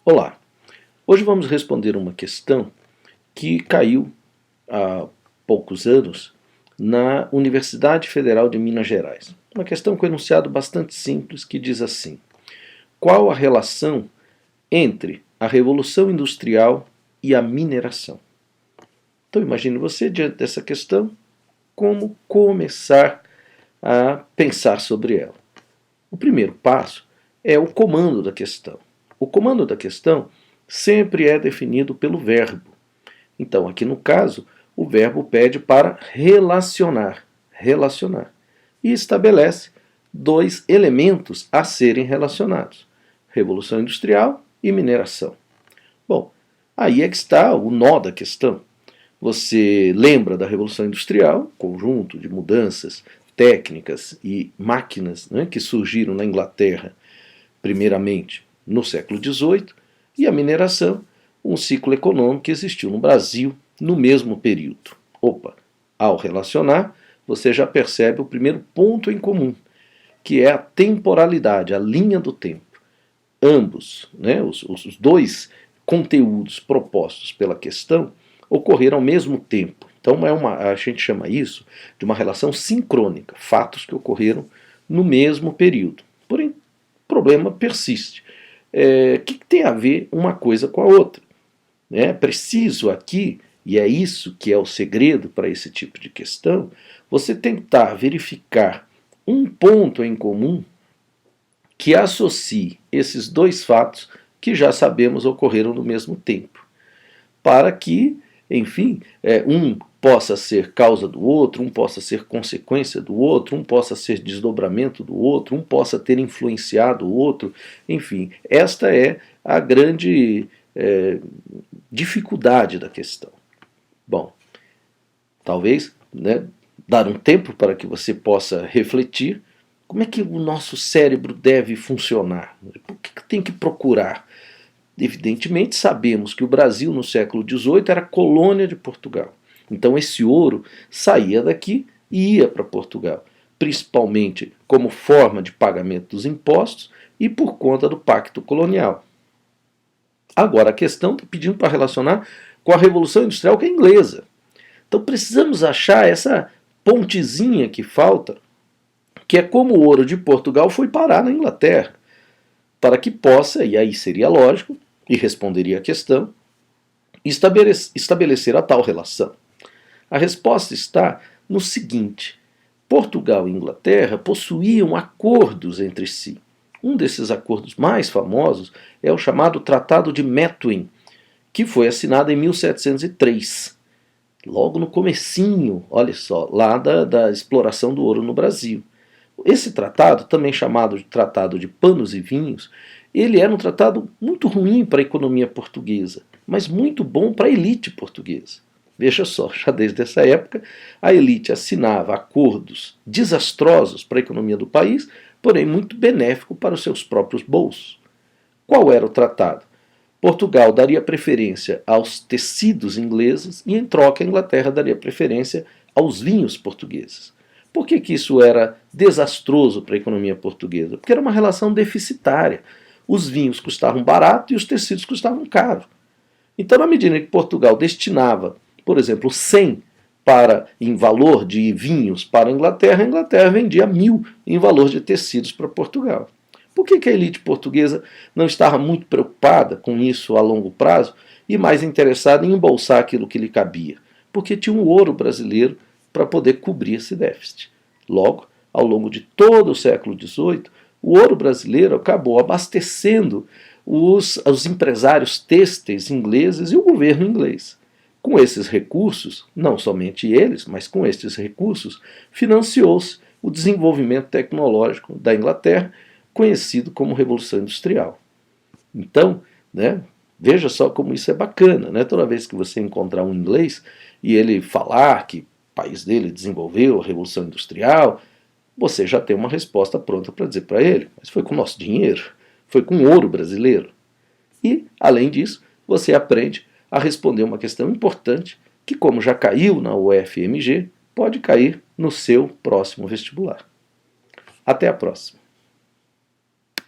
Olá, hoje vamos responder uma questão que caiu há poucos anos na Universidade Federal de Minas Gerais. Uma questão com enunciado bastante simples que diz assim: qual a relação entre a Revolução Industrial e a mineração? Então imagine você diante dessa questão, como começar a pensar sobre ela. O primeiro passo é o comando da questão. O comando da questão sempre é definido pelo verbo. Então, aqui no caso, o verbo pede para relacionar, e estabelece dois elementos a serem relacionados: Revolução Industrial e mineração. Bom, aí é que está o nó da questão. Você lembra da Revolução Industrial, conjunto de mudanças técnicas e máquinas, né, que surgiram na Inglaterra, primeiramente no século XVIII, e a mineração, um ciclo econômico que existiu no Brasil no mesmo período. Opa, ao relacionar, você já percebe o primeiro ponto em comum, que é a temporalidade, a linha do tempo. Ambos, né, os dois conteúdos propostos pela questão ocorreram ao mesmo tempo. Então a gente chama isso de uma relação sincrônica, fatos que ocorreram no mesmo período. Porém, o problema persiste. O que tem a ver uma coisa com a outra? É preciso aqui, e é isso que é o segredo para esse tipo de questão, você tentar verificar um ponto em comum que associe esses dois fatos que já sabemos ocorreram no mesmo tempo, para que, enfim, um possa ser causa do outro, um possa ser consequência do outro, um possa ser desdobramento do outro, um possa ter influenciado o outro, enfim, esta é a grande dificuldade da questão. Bom, talvez, né, dar um tempo para que você possa refletir como é que o nosso cérebro deve funcionar, o que tem que procurar. Evidentemente sabemos que o Brasil no século XVIII era colônia de Portugal. Então esse ouro saía daqui e ia para Portugal, principalmente como forma de pagamento dos impostos e por conta do pacto colonial. Agora a questão está pedindo para relacionar com a Revolução Industrial, que é inglesa. Então precisamos achar essa pontezinha que falta, que é como o ouro de Portugal foi parar na Inglaterra, para que possa, e aí seria lógico, e responderia a questão, estabelecer a tal relação. A resposta está no seguinte: Portugal e Inglaterra possuíam acordos entre si. Um desses acordos mais famosos é o chamado Tratado de Methuen, que foi assinado em 1703, logo no comecinho, olha só, lá da exploração do ouro no Brasil. Esse tratado, também chamado de Tratado de Panos e Vinhos, ele era um tratado muito ruim para a economia portuguesa, mas muito bom para a elite portuguesa. Veja só, já desde essa época, a elite assinava acordos desastrosos para a economia do país, porém muito benéfico para os seus próprios bolsos. Qual era o tratado? Portugal daria preferência aos tecidos ingleses e, em troca, a Inglaterra daria preferência aos vinhos portugueses. Por que isso era desastroso para a economia portuguesa? Porque era uma relação deficitária. Os vinhos custavam barato e os tecidos custavam caro. Então, na medida que Portugal destinava, por exemplo, 100 em valor de vinhos para a Inglaterra vendia 1000 em valor de tecidos para Portugal. Por que a elite portuguesa não estava muito preocupada com isso a longo prazo e mais interessada em embolsar aquilo que lhe cabia? Porque tinha um ouro brasileiro para poder cobrir esse déficit. Logo, ao longo de todo o século XVIII, o ouro brasileiro acabou abastecendo os empresários têxteis ingleses e o governo inglês. Com esses recursos, não somente eles, mas com esses recursos, financiou-se o desenvolvimento tecnológico da Inglaterra, conhecido como Revolução Industrial. Então, né, veja só como isso é bacana, né? Toda vez que você encontrar um inglês e ele falar que o país dele desenvolveu a Revolução Industrial, você já tem uma resposta pronta para dizer para ele: mas foi com o nosso dinheiro, foi com o ouro brasileiro. E, além disso, você aprende a responder uma questão importante que, como já caiu na UFMG, pode cair no seu próximo vestibular. Até a próxima.